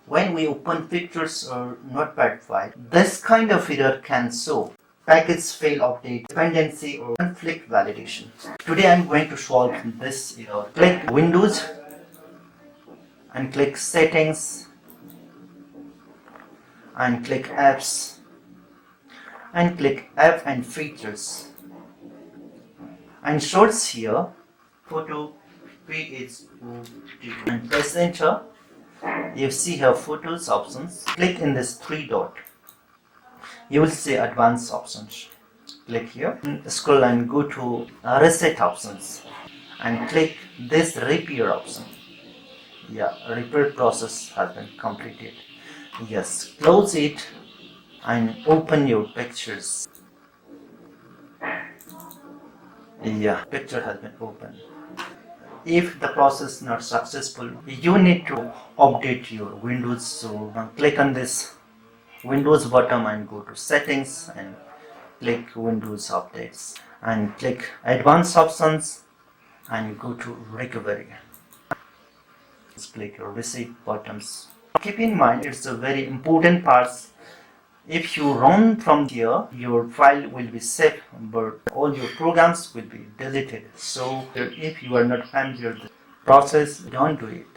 When we open pictures or notepad file, this kind of error can show package fail update, dependency or conflict validation. Today I'm going to solve this error. Click Windows and click Settings and click Apps and click App and Features and search here photo PHOD and press enter. You see here photos options. Click in this three dot. You will see advanced options. Click here, scroll and go to reset options and click this repair option. Yeah, repair process has been completed. Yes, close it and open your pictures. Yeah, picture has been opened. If the process is not successful, you need to update your Windows. So click on this Windows button and go to settings and click Windows updates and click advanced options and go to recovery. Just click your reset buttons. Keep in mind, it's a very important part. If you run from here, your file will be saved, but all your programs will be deleted. So if you are not familiar with the process, don't do it.